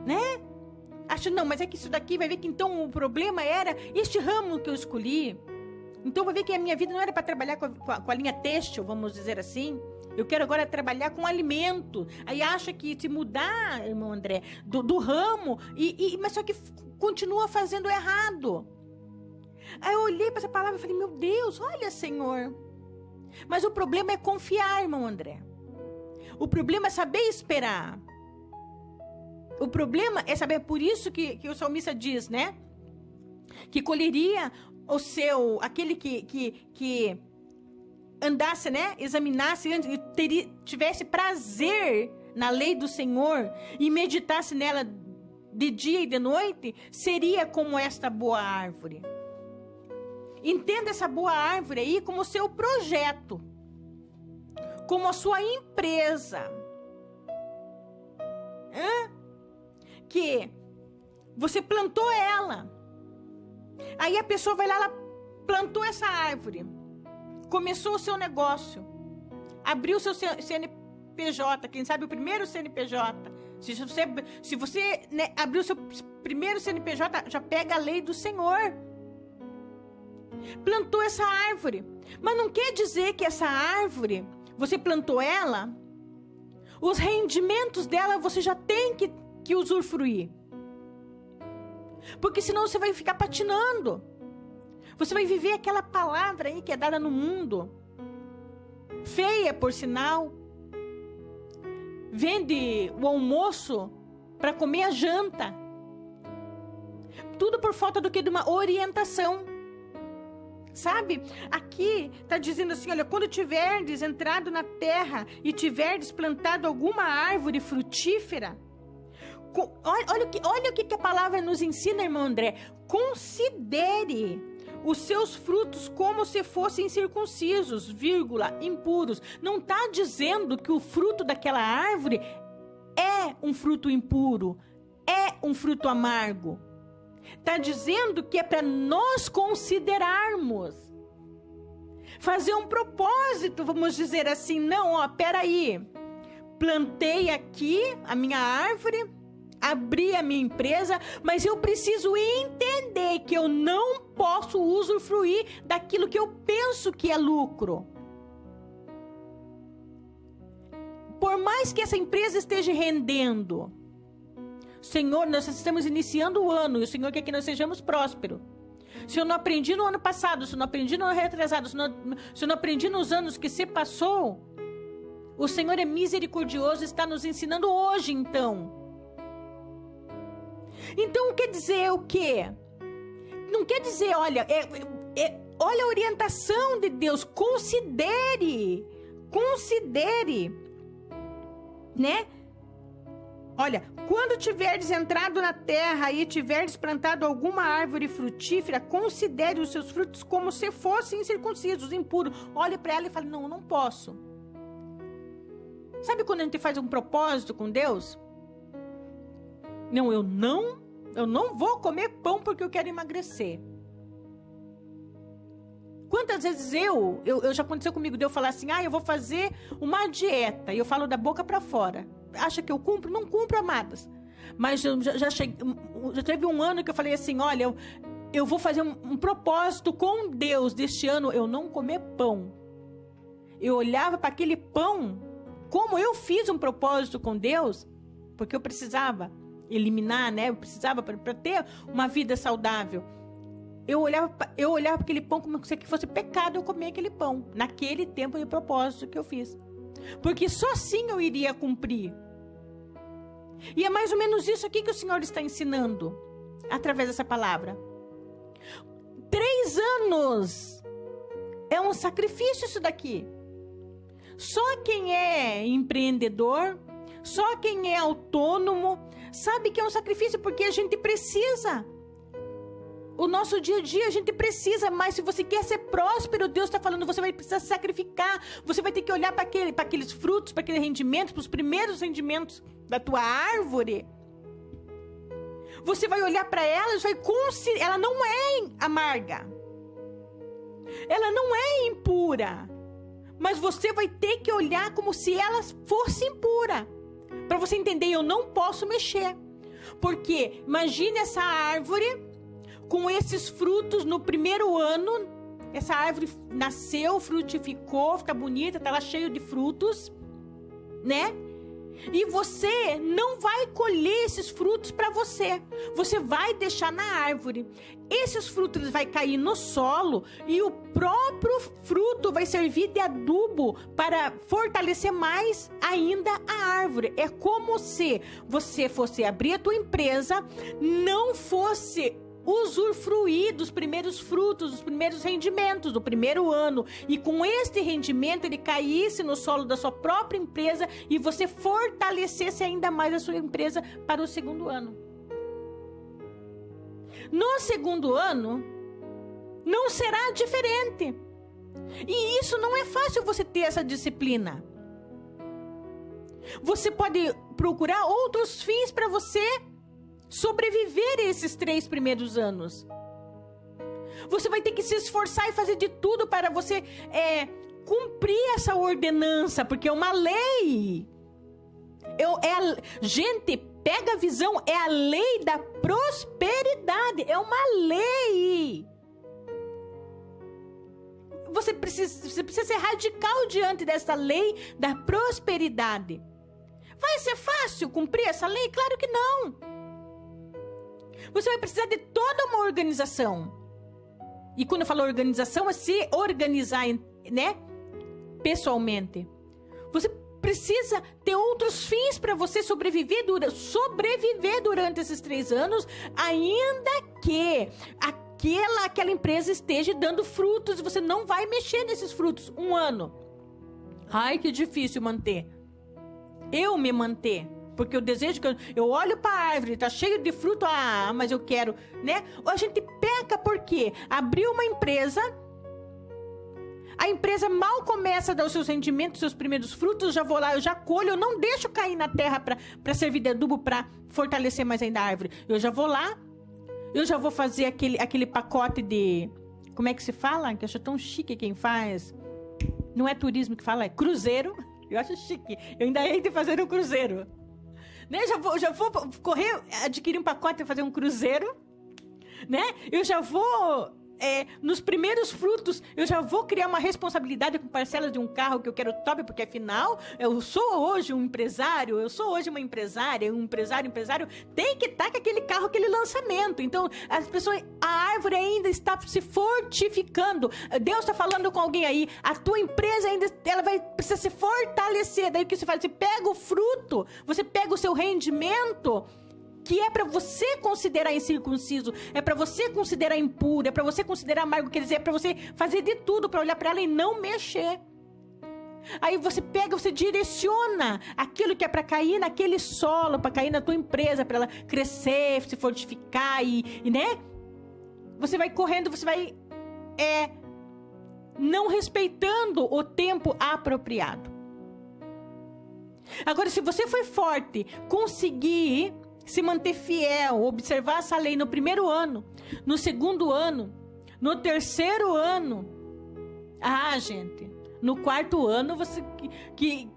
né? Acho, não, mas é que isso daqui, vai ver que então o problema era este ramo que eu escolhi. Então vai ver que a minha vida não era para trabalhar com a linha têxtil, vamos dizer assim. Eu quero agora trabalhar com alimento. Aí acha que se mudar, irmão André, do ramo, mas só que continua fazendo errado. Aí eu olhei para essa palavra e falei, meu Deus, olha, Senhor. Mas o problema é confiar, irmão André. O problema é saber esperar. O problema é saber, por isso que o salmista diz, né? Que colheria aquele que andasse, né? Examinasse, tivesse prazer na lei do Senhor e meditasse nela de dia e de noite, seria como esta boa árvore. Entenda essa boa árvore aí como o seu projeto, como a sua empresa. Que você plantou ela. Aí a pessoa vai lá, ela plantou essa árvore, começou o seu negócio, abriu o seu CNPJ, quem sabe o primeiro CNPJ. Se você né, abriu o seu primeiro CNPJ, já pega a lei do Senhor. Plantou essa árvore, mas não quer dizer que essa árvore, você plantou ela, os rendimentos dela você já tem que usufruir. Porque senão você vai ficar patinando. Você vai viver aquela palavra aí que é dada no mundo, feia por sinal. Vende o almoço para comer a janta. Tudo por falta do que? De uma orientação. Sabe? Aqui está dizendo assim, olha, quando tiverdes entrado na terra e tiverdes plantado alguma árvore frutífera, olha o que a palavra nos ensina, irmão André. Considere os seus frutos como se fossem circuncisos, impuros. Não está dizendo que o fruto daquela árvore é um fruto impuro, é um fruto amargo. Está dizendo que é para nós considerarmos, fazer um propósito, vamos dizer assim. Não, peraí, plantei aqui a minha árvore, abri a minha empresa, mas eu preciso entender que eu não posso usufruir daquilo que eu penso que é lucro. Por mais que essa empresa esteja rendendo, Senhor, nós estamos iniciando o ano e o Senhor quer que nós sejamos prósperos. Se eu não aprendi no ano passado, se eu não aprendi no ano retrasado, se eu não aprendi nos anos que se passou, o Senhor é misericordioso, está nos ensinando hoje, então. Então quer dizer o quê? Não quer dizer, olha, olha a orientação de Deus, considere, né? Olha, quando tiverdes entrado na terra e tiverdes plantado alguma árvore frutífera, considere os seus frutos como se fossem incircuncisos, impuros. Olhe para ela e fale, não, eu não posso. Sabe quando a gente faz um propósito com Deus? Não, eu não vou comer pão porque eu quero emagrecer. Quantas vezes já aconteceu comigo de eu falar assim, eu vou fazer uma dieta, e eu falo da boca para fora. Acha que eu cumpro? Não cumpro, amadas. Mas já teve um ano que eu falei assim, olha, eu vou fazer um propósito com Deus deste ano, eu não comer pão. Eu olhava para aquele pão, como eu fiz um propósito com Deus, porque eu precisava eliminar, né? Eu precisava para ter uma vida saudável. Eu olhava para aquele pão como se fosse pecado eu comer aquele pão, naquele tempo de propósito que eu fiz. Porque só assim eu iria cumprir. E é mais ou menos isso aqui que o Senhor está ensinando, através dessa palavra. 3 anos é um sacrifício isso daqui. Só quem é empreendedor, só quem é autônomo, sabe que é um sacrifício, porque a gente precisa. O nosso dia a dia a gente precisa, mas se você quer ser próspero, Deus está falando, você vai precisar sacrificar, você vai ter que olhar para aqueles frutos, para aqueles rendimentos, para os primeiros rendimentos da tua árvore. Você vai olhar para ela e vai considerar, ela não é amarga, ela não é impura, mas você vai ter que olhar como se ela fosse impura, para você entender, eu não posso mexer, porque imagine essa árvore com esses frutos no primeiro ano, essa árvore nasceu, frutificou, fica bonita, tá lá cheio de frutos, né? E você não vai colher esses frutos para você. Você vai deixar na árvore. Esses frutos vai cair no solo e o próprio fruto vai servir de adubo para fortalecer mais ainda a árvore. É como se você fosse abrir a tua empresa, não fosse usufruir dos primeiros frutos, dos primeiros rendimentos do primeiro ano, e com este rendimento ele caísse no solo da sua própria empresa e você fortalecesse ainda mais a sua empresa para o segundo ano. No segundo ano não será diferente, e isso não é fácil, você ter essa disciplina. Você pode procurar outros fins para você sobreviver esses 3 primeiros anos. Você vai ter que se esforçar e fazer de tudo para você cumprir essa ordenança, porque é uma lei. Gente, pega a visão, é a lei da prosperidade, é uma lei. Você precisa ser radical diante dessa lei da prosperidade. Vai ser fácil cumprir essa lei? Claro que não. Você vai precisar de toda uma organização. E quando eu falo organização, é se organizar, né? Pessoalmente. Você precisa ter outros fins para você sobreviver durante esses 3 anos, ainda que aquela empresa esteja dando frutos, e você não vai mexer nesses frutos 1 ano. Ai, que difícil manter. Eu me manter. Porque eu desejo que eu olho para a árvore, tá cheio de fruto, mas eu quero, né? Ou a gente peca porque abriu uma empresa, a empresa mal começa a dar os seus rendimentos, seus primeiros frutos, eu já vou lá, eu já colho, eu não deixo cair na terra para servir de adubo, para fortalecer mais ainda a árvore. Eu já vou lá, eu já vou fazer aquele pacote de, como é que se fala? Que eu acho tão chique quem faz. Não é turismo que fala, é cruzeiro. Eu acho chique. Eu ainda hei de fazer um cruzeiro. Né? Já vou correr, adquirir um pacote e fazer um cruzeiro, né? Eu já vou, nos primeiros frutos, eu já vou criar uma responsabilidade com parcelas de um carro que eu quero top, porque afinal, eu sou hoje um empresário, eu sou hoje uma empresária, um empresário tem que estar com aquele carro, aquele lançamento. Então, as pessoas, a árvore ainda está se fortificando. Deus está falando com alguém aí, a tua empresa ainda, ela vai precisar se fortalecer. Daí o que você faz? Você pega o fruto, você pega o seu rendimento, que é para você considerar incircunciso, é para você considerar impuro, é para você considerar amargo, quer dizer, é para você fazer de tudo para olhar para ela e não mexer. Aí você pega, você direciona aquilo que é para cair naquele solo, para cair na tua empresa, para ela crescer, se fortificar e né? Você vai correndo, você vai não respeitando o tempo apropriado. Agora, se você foi forte, conseguir se manter fiel, observar essa lei no primeiro ano, no segundo ano, no terceiro ano. Gente, no quarto ano, que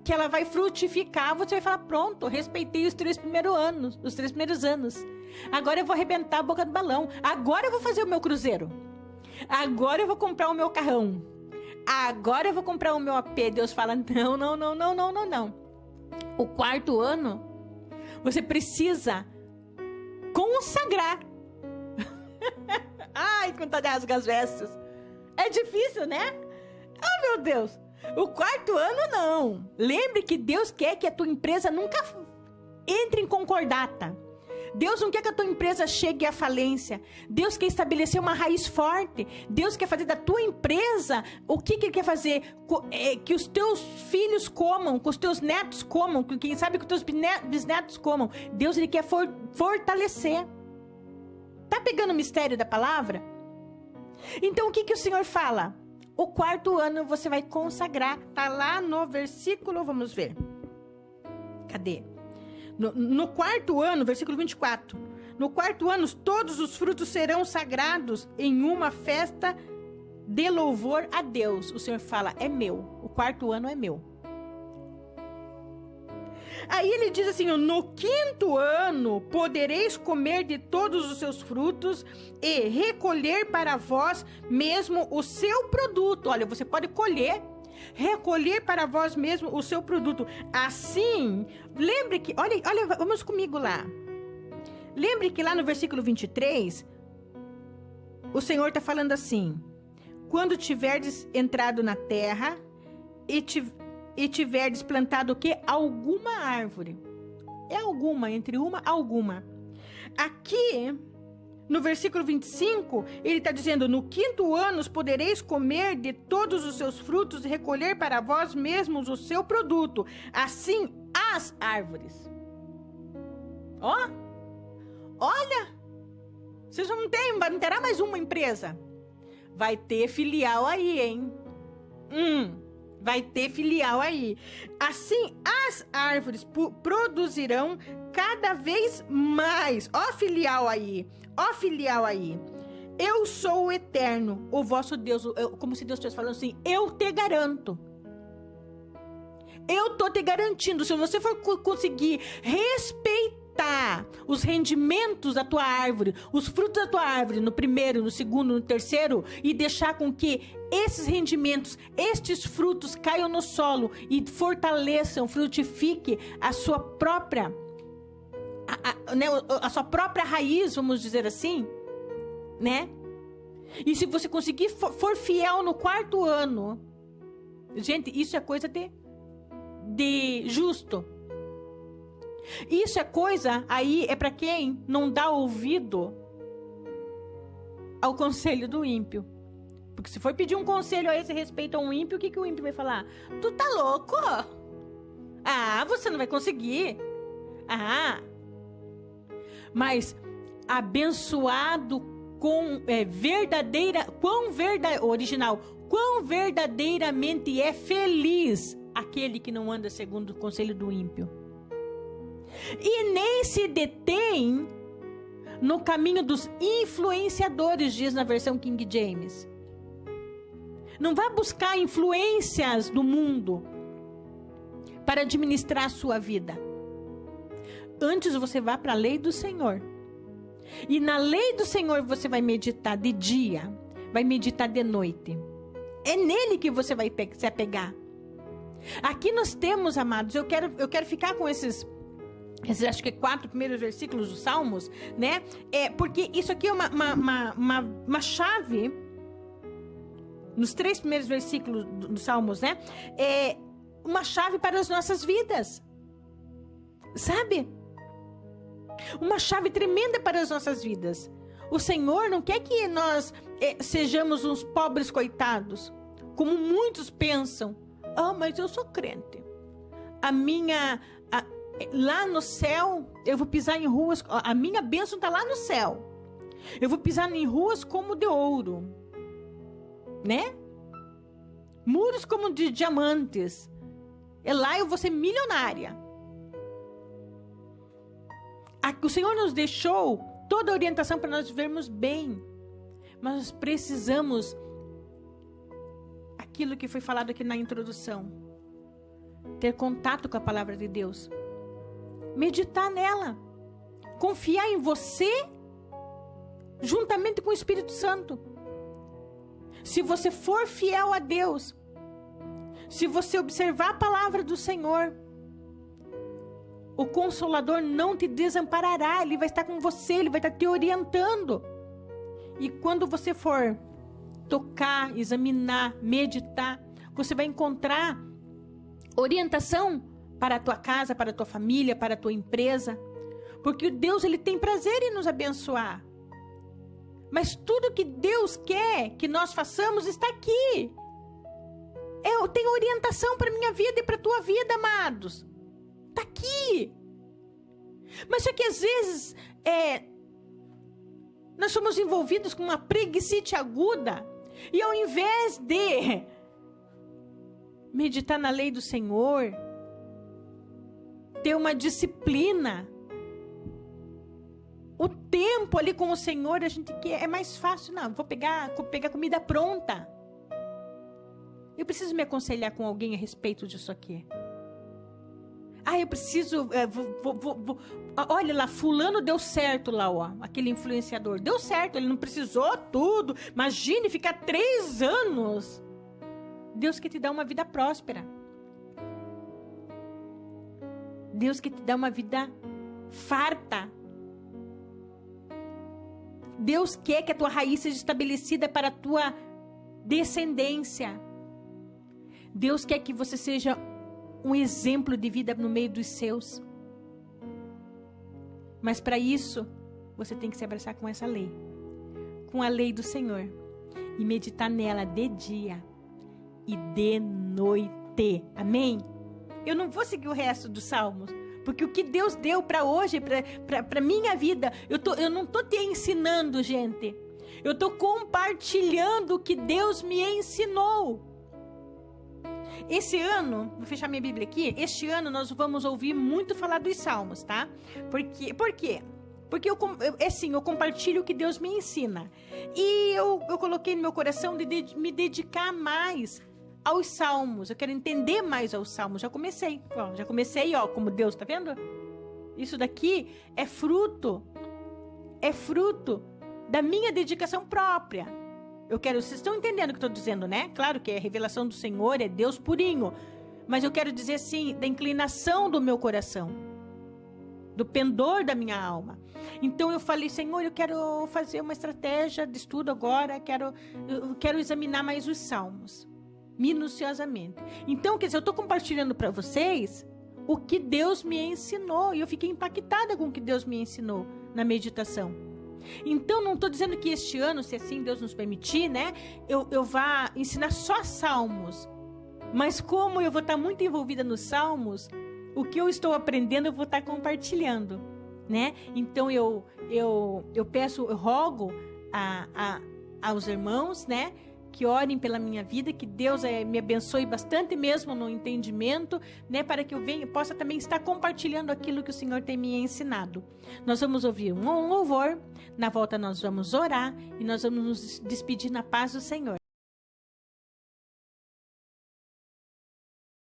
ela vai frutificar, você vai falar, pronto, respeitei os 3 primeiros anos. Agora eu vou arrebentar a boca do balão. Agora eu vou fazer o meu cruzeiro. Agora eu vou comprar o meu carrão. Agora eu vou comprar o meu AP. Deus fala, não. O quarto ano, você precisa consagrar. Ai, com vontade de rasgar as vestes. É difícil, né? Oh, meu Deus. O quarto ano, não. Lembre que Deus quer que a tua empresa nunca entre em concordata. Deus não quer que a tua empresa chegue à falência. Deus quer estabelecer uma raiz forte. Deus quer fazer da tua empresa o que Ele quer fazer? Que os teus filhos comam, que os teus netos comam, que quem sabe que os teus bisnetos comam. Deus, Ele quer fortalecer. Tá pegando o mistério da palavra? Então, o que o Senhor fala? O quarto ano você vai consagrar. Tá lá no versículo, vamos ver. Cadê? No quarto ano, versículo 24. No quarto ano, todos os frutos serão sagrados em uma festa de louvor a Deus. O Senhor fala, é meu. O quarto ano é meu. Aí ele diz assim, no quinto ano podereis comer de todos os seus frutos e recolher para vós mesmo o seu produto. Olha, você pode recolher para vós mesmo o seu produto. Assim, lembre que, olha, vamos comigo lá. Lembre que lá no versículo 23, o Senhor está falando assim, quando tiverdes entrado na terra e tiverdes plantado o quê? Alguma árvore. É alguma, entre alguma. Aqui, no versículo 25, ele está dizendo, no quinto ano podereis comer de todos os seus frutos e recolher para vós mesmos o seu produto. Assim, as árvores. Olha, vocês não terá mais uma empresa. Vai ter filial aí, hein? Vai ter filial aí. Assim, as árvores produzirão cada vez mais. Ó filial aí. Eu sou o eterno, o vosso Deus. Como se Deus estivesse falando assim, eu te garanto. Eu tô te garantindo. Se você for conseguir respeitar os rendimentos da tua árvore, os frutos da tua árvore, no primeiro, no segundo, no terceiro, e deixar com que esses rendimentos, estes frutos caiam no solo e fortaleçam, frutifique a sua própria, a sua própria raiz, vamos dizer assim, né? E se você conseguir for fiel no quarto ano, gente, isso é coisa de justo. Isso é coisa, aí é para quem não dá ouvido ao conselho do ímpio. Porque se for pedir um conselho a esse respeito a um ímpio, o que o ímpio vai falar? Tu tá louco? Você não vai conseguir. Mas abençoado com quão verdadeiramente é feliz aquele que não anda segundo o conselho do ímpio. E nem se detém no caminho dos influenciadores, diz na versão King James. Não vá buscar influências do mundo para administrar a sua vida. Antes você vá para a lei do Senhor. E na lei do Senhor você vai meditar de dia, vai meditar de noite. É nele que você vai se apegar. Aqui nós temos, amados, eu quero ficar com esses acho que 4 primeiros versículos dos Salmos, né? Porque isso aqui é uma chave, nos 3 primeiros versículos dos Salmos, né? É uma chave para as nossas vidas, sabe? Uma chave tremenda para as nossas vidas. O Senhor não quer que nós sejamos uns pobres coitados, como muitos pensam. Mas eu sou crente. Lá no céu, eu vou pisar em ruas, a minha bênção está lá no céu. Eu vou pisar em ruas como de ouro, né? Muros como de diamantes. Lá eu vou ser milionária. O Senhor nos deixou toda a orientação para nós vivermos bem. Mas nós precisamos, aquilo que foi falado aqui na introdução, ter contato com a palavra de Deus. Meditar nela. Confiar em você, juntamente com o Espírito Santo. Se você for fiel a Deus, se você observar a palavra do Senhor, o Consolador não te desamparará, Ele vai estar com você, Ele vai estar te orientando. E quando você for tocar, examinar, meditar, você vai encontrar orientação para a tua casa, para a tua família, para a tua empresa. Porque Deus, Ele tem prazer em nos abençoar. Mas tudo que Deus quer que nós façamos está aqui. Eu tenho orientação para a minha vida e para a tua vida, amados. Está aqui. Mas só que às vezes nós somos envolvidos com uma preguicite aguda. E ao invés de meditar na lei do Senhor, ter uma disciplina, o tempo ali com o Senhor, a gente quer, é mais fácil. Não, vou pegar comida pronta. Eu preciso me aconselhar com alguém a respeito disso aqui. Eu preciso, olha lá, fulano deu certo lá, ó, aquele influenciador. Deu certo, ele não precisou tudo. Imagine ficar 3 anos. Deus quer te dar uma vida próspera. Deus quer te dar uma vida farta. Deus quer que a tua raiz seja estabelecida para a tua descendência. Deus quer que você seja um exemplo de vida no meio dos seus. Mas para isso, você tem que se abraçar com essa lei. Com a lei do Senhor. E meditar nela de dia e de noite. Amém? Eu não vou seguir o resto dos salmos. Porque o que Deus deu para hoje, para minha vida, eu não estou te ensinando, gente. Eu estou compartilhando o que Deus me ensinou. Esse ano, vou fechar minha Bíblia aqui, este ano nós vamos ouvir muito falar dos salmos, tá? Por quê? Porque eu compartilho o que Deus me ensina. E eu coloquei no meu coração de me dedicar mais aos salmos. Eu quero entender mais aos salmos. Já comecei, como Deus, tá vendo? Isso daqui é fruto da minha dedicação própria. Vocês estão entendendo o que eu estou dizendo, né? Claro que é a revelação do Senhor, é Deus purinho. Mas eu quero dizer assim, da inclinação do meu coração, do pendor da minha alma. Então eu falei, Senhor, eu quero fazer uma estratégia de estudo agora, eu quero examinar mais os salmos, minuciosamente. Então, quer dizer, eu estou compartilhando para vocês o que Deus me ensinou. E eu fiquei impactada com o que Deus me ensinou na meditação. Então, não estou dizendo que este ano, se assim Deus nos permitir, né, eu vá ensinar só salmos. Mas como eu vou estar muito envolvida nos salmos, o que eu estou aprendendo eu vou estar compartilhando, né? Então, eu rogo aos irmãos, né, que orem pela minha vida, que Deus me abençoe bastante mesmo no entendimento, né, para que eu possa também estar compartilhando aquilo que o Senhor tem me ensinado. Nós vamos ouvir um louvor, na volta nós vamos orar e nós vamos nos despedir na paz do Senhor.